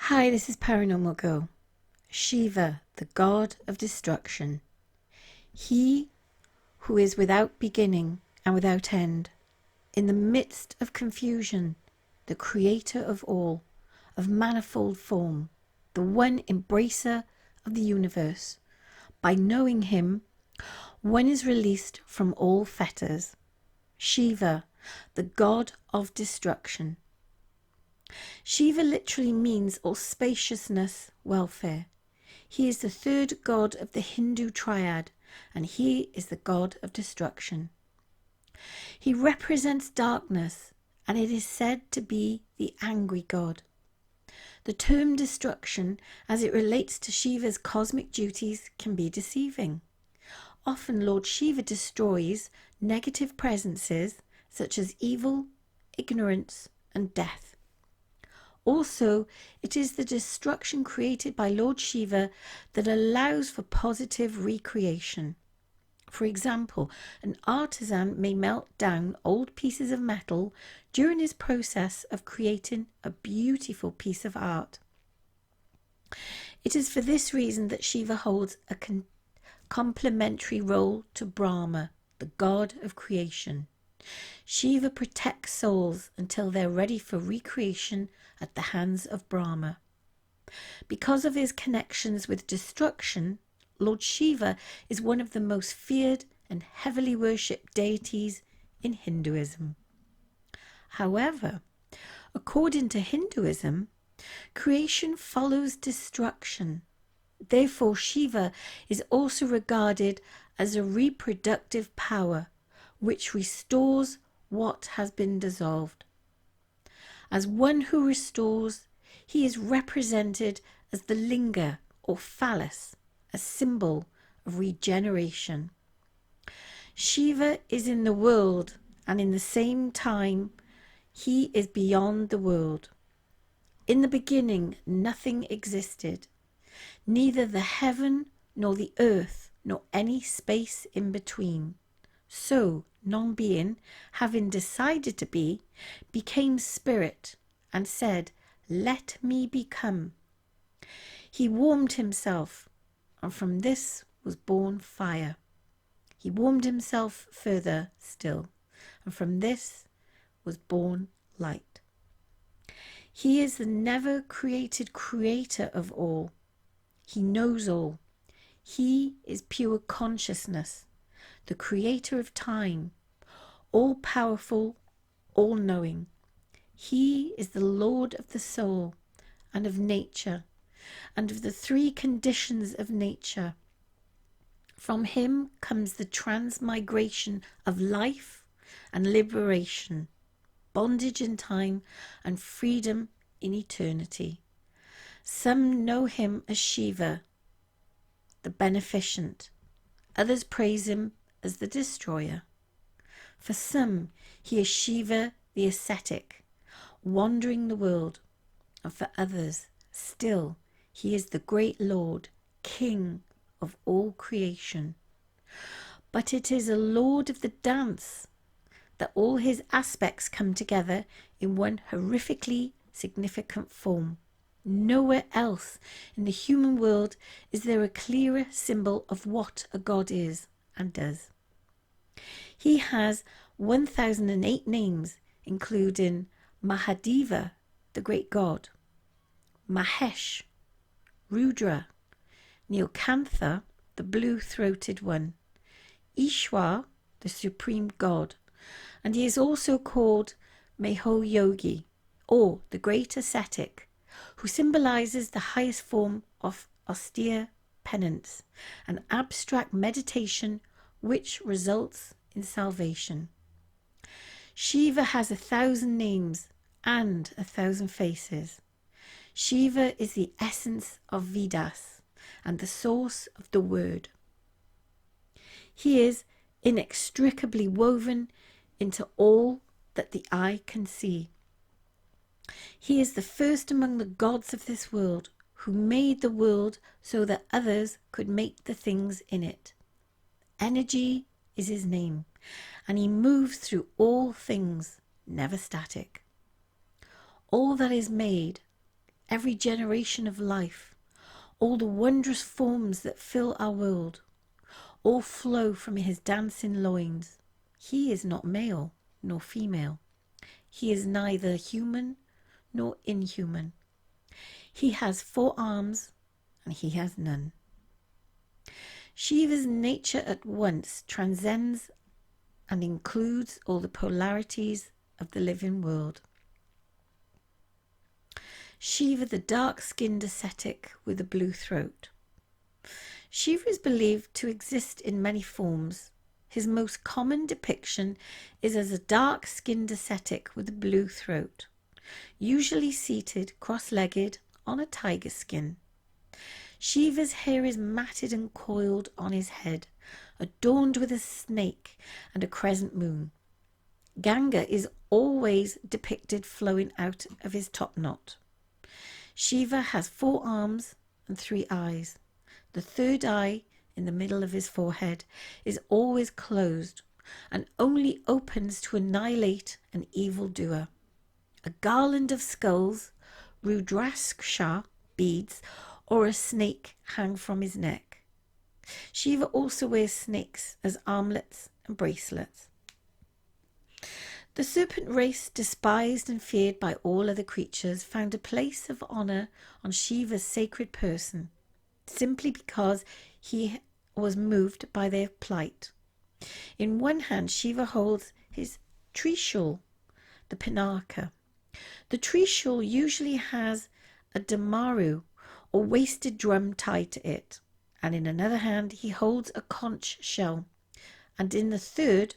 Hi, this is Paranormal Girl. Shiva, the god of destruction. He who is without beginning and without end, in the midst of confusion, the creator of all, of manifold form, the one embracer of the universe. By knowing him, one is released from all fetters. Shiva, the god of destruction. Shiva literally means all spaciousness, welfare. He is the third god of the Hindu triad, and he is the god of destruction. He represents darkness, and it is said to be the angry god. The term destruction, as it relates to Shiva's cosmic duties, can be deceiving. Often Lord Shiva destroys negative presences such as evil, ignorance, and death. Also, it is the destruction created by Lord Shiva that allows for positive recreation. For example, an artisan may melt down old pieces of metal during his process of creating a beautiful piece of art. It is for this reason that Shiva holds a complementary role to Brahma, the god of creation. Shiva protects souls until they're ready for recreation at the hands of Brahma. Because of his connections with destruction, Lord Shiva is one of the most feared and heavily worshipped deities in Hinduism. However, according to Hinduism, creation follows destruction. Therefore, Shiva is also regarded as a reproductive power which restores what has been dissolved. As one who restores, he is represented as the linga or phallus, a symbol of regeneration. Shiva is in the world, and in the same time, he is beyond the world. In the beginning, nothing existed, neither the heaven nor the earth nor any space in between. So, non-being, having decided to be, became spirit and said, "Let me become." He warmed himself, and from this was born fire. He warmed himself further still, and from this was born light. He is the never created creator of all. He knows all. He is pure consciousness, the creator of time, all-powerful, all-knowing. He is the Lord of the soul and of nature, and of the three conditions of nature. From him comes the transmigration of life and liberation, bondage in time and freedom in eternity. Some know him as Shiva, the beneficent. Others praise him as the destroyer. For some, he is Shiva the ascetic, wandering the world, and for others, still, he is the great Lord, King of all creation. But it is a Lord of the dance, that all his aspects come together in one horrifically significant form. Nowhere else in the human world is there a clearer symbol of what a god is and does. He has 1008 names, including Mahadeva, the great god, Mahesh, Rudra, Nilkantha, the blue-throated one, Ishwar, the supreme god, and he is also called Mahayogi, or the great ascetic, who symbolizes the highest form of austere penance, an abstract meditation which results in salvation. Shiva has 1,000 names and 1,000 faces. Shiva is the essence of Vedas and the source of the word. He is inextricably woven into all that the eye can see. He is the first among the gods of this world, who made the world so that others could make the things in it. Energy is his name, and he moves through all things, never static. All that is made, every generation of life, all the wondrous forms that fill our world, all flow from his dancing loins. He is not male nor female. He is neither human nor inhuman. He has 4 arms and he has none. Shiva's nature at once transcends and includes all the polarities of the living world. Shiva, the dark-skinned ascetic with a blue throat. Shiva is believed to exist in many forms. His most common depiction is as a dark-skinned ascetic with a blue throat, usually seated cross-legged on a tiger skin. Shiva's hair is matted and coiled on his head, adorned with a snake and a crescent moon. Ganga is always depicted flowing out of his top knot. Shiva has 4 arms and 3 eyes. The 3rd eye, in the middle of his forehead, is always closed and only opens to annihilate an evildoer. A garland of skulls, rudraksha beads, or a snake hang from his neck. Shiva also wears snakes as armlets and bracelets. The serpent race, despised and feared by all other creatures, found a place of honour on Shiva's sacred person, simply because he was moved by their plight. In one hand, Shiva holds his trishul, the pinaka. The trishul usually has a damaru, or wasted drum, tied to it, and in another hand he holds a conch shell, and in the third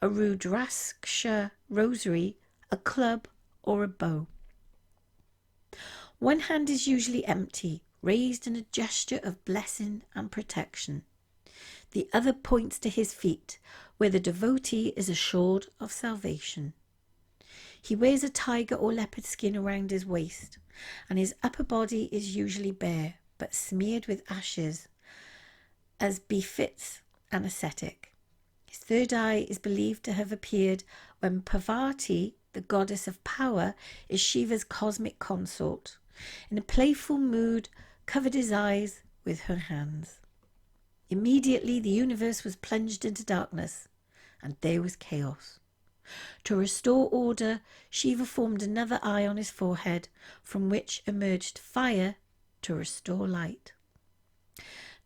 a rudraksha rosary, a club, or a bow. One hand is usually empty, raised in a gesture of blessing and protection. The other points to his feet, where the devotee is assured of salvation. He wears a tiger or leopard skin around his waist, and his upper body is usually bare, but smeared with ashes, as befits an ascetic. His 3rd eye is believed to have appeared when Parvati, the goddess of power, is Shiva's cosmic consort. In a playful mood, covered his eyes with her hands. Immediately the universe was plunged into darkness, and there was chaos. To restore order, Shiva formed another eye on his forehead, from which emerged fire to restore light.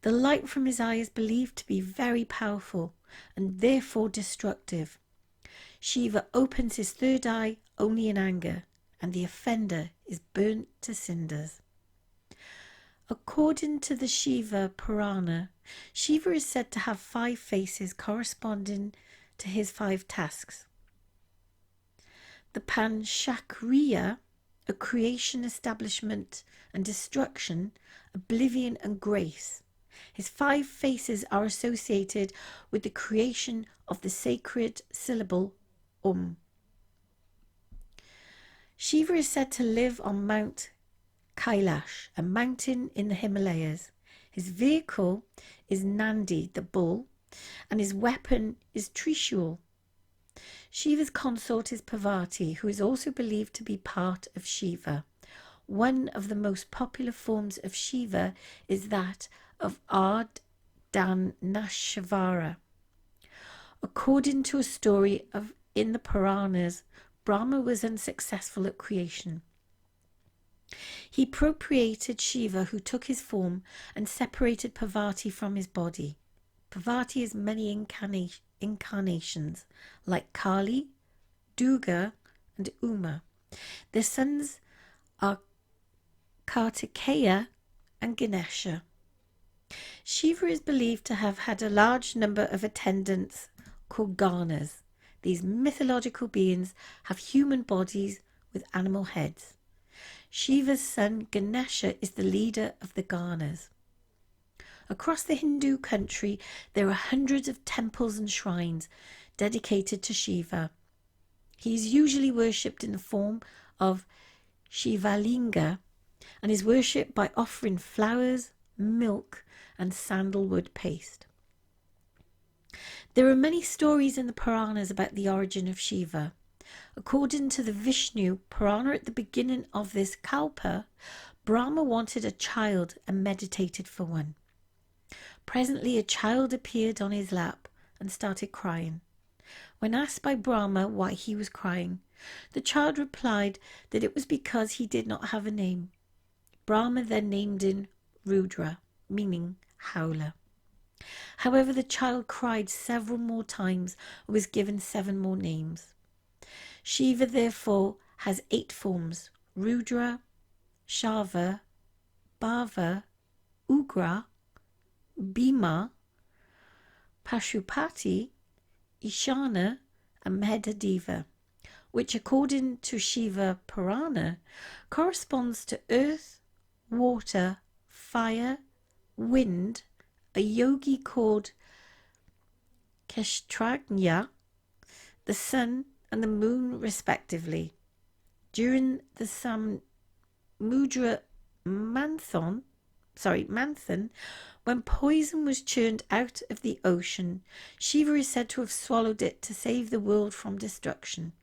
The light from his eye is believed to be very powerful and therefore destructive. Shiva opens his 3rd eye only in anger, and the offender is burnt to cinders. According to the Shiva Purana, Shiva is said to have 5 faces corresponding to his 5 tasks. The Panchakriya, a creation, establishment and destruction, oblivion and grace. His 5 faces are associated with the creation of the sacred syllable Shiva is said to live on Mount Kailash, a mountain in the Himalayas. His vehicle is Nandi, the bull, and his weapon is Trishul. Shiva's consort is Parvati, who is also believed to be part of Shiva. One of the most popular forms of Shiva is that of Ardhanashvara. According to a story in the Puranas, Brahma was unsuccessful at creation. He procreated Shiva, who took his form and separated Parvati from his body. Parvati has many incarnations, like Kali, Durga, and Uma. Their sons are Kartikeya and Ganesha. Shiva is believed to have had a large number of attendants called Ganas. These mythological beings have human bodies with animal heads. Shiva's son Ganesha is the leader of the Ganas. Across the Hindu country, there are hundreds of temples and shrines dedicated to Shiva. He is usually worshipped in the form of Shivalinga and is worshipped by offering flowers, milk, and sandalwood paste. There are many stories in the Puranas about the origin of Shiva. According to the Vishnu Purana, at the beginning of this Kalpa, Brahma wanted a child and meditated for one. Presently a child appeared on his lap and started crying. When asked by Brahma why he was crying, the child replied that it was because he did not have a name. Brahma then named him Rudra, meaning howler. However, the child cried several more times and was given 7 more names. Shiva therefore has 8 forms: Rudra, Shava, Bhava, Ugra, Bhima, Pashupati, Ishana, and Mahadeva, which according to Shiva Purana corresponds to earth, water, fire, wind, a yogi called Kshetrajna, the sun and the moon respectively. During the Samudra Manthan, when poison was churned out of the ocean, Shiva is said to have swallowed it to save the world from destruction.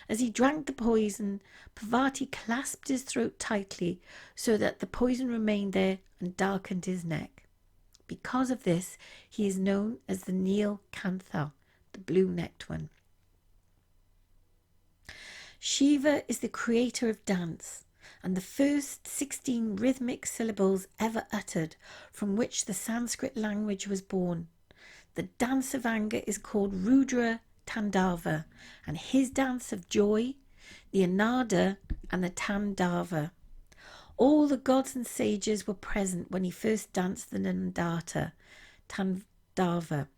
As he drank the poison, Parvati clasped his throat tightly so that the poison remained there and darkened his neck. Because of this, he is known as the Nilkantha, the blue-necked one. Shiva is the creator of dance, and the first 16 rhythmic syllables ever uttered, from which the Sanskrit language was born. The dance of anger is called Rudra Tandava, and his dance of joy, the Anada and the Tandava. All the gods and sages were present when he first danced the Nandata, Tandava,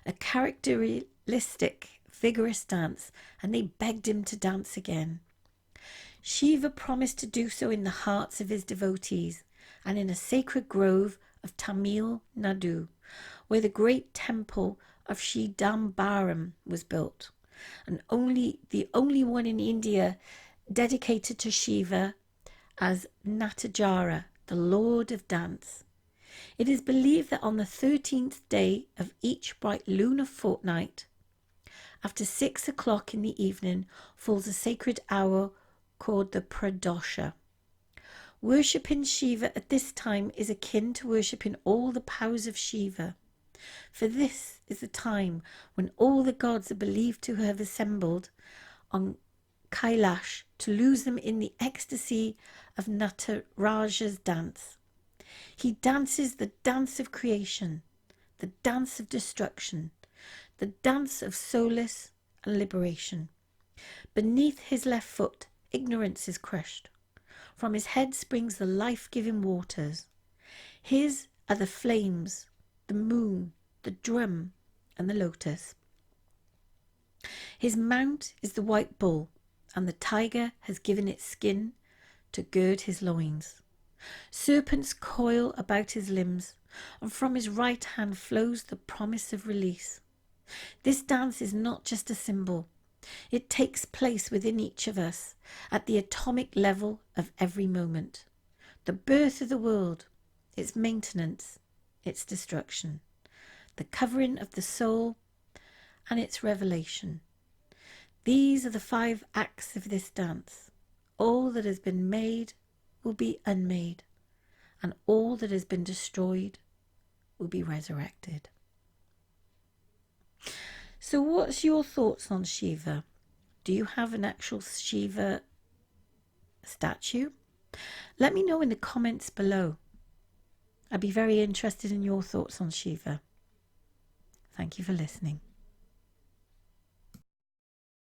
a characteristic, vigorous dance, and they begged him to dance again. Shiva promised to do so in the hearts of his devotees and in a sacred grove of Tamil Nadu, where the great temple of Chidambaram was built, and the only one in India dedicated to Shiva as Natajara, the Lord of Dance. It is believed that on the 13th day of each bright lunar fortnight, after 6 o'clock in the evening, falls a sacred hour called the Pradosha. Worshipping Shiva at this time is akin to worshipping all the powers of Shiva, for this is the time when all the gods are believed to have assembled on Kailash to lose them in the ecstasy of Nataraja's dance. He dances the dance of creation, the dance of destruction, the dance of solace and liberation. Beneath his left foot, ignorance is crushed. From his head springs the life-giving waters. His are the flames, the moon, the drum, and the lotus. His mount is the white bull, and the tiger has given its skin to gird his loins. Serpents coil about his limbs, and from his right hand flows the promise of release. This dance is not just a symbol. It takes place within each of us at the atomic level of every moment. The birth of the world, its maintenance, its destruction, the covering of the soul, and its revelation. These are the 5 acts of this dance. All that has been made will be unmade, and all that has been destroyed will be resurrected. So what's your thoughts on Shiva? Do you have an actual Shiva statue? Let me know in the comments below. I'd be very interested in your thoughts on Shiva. Thank you for listening.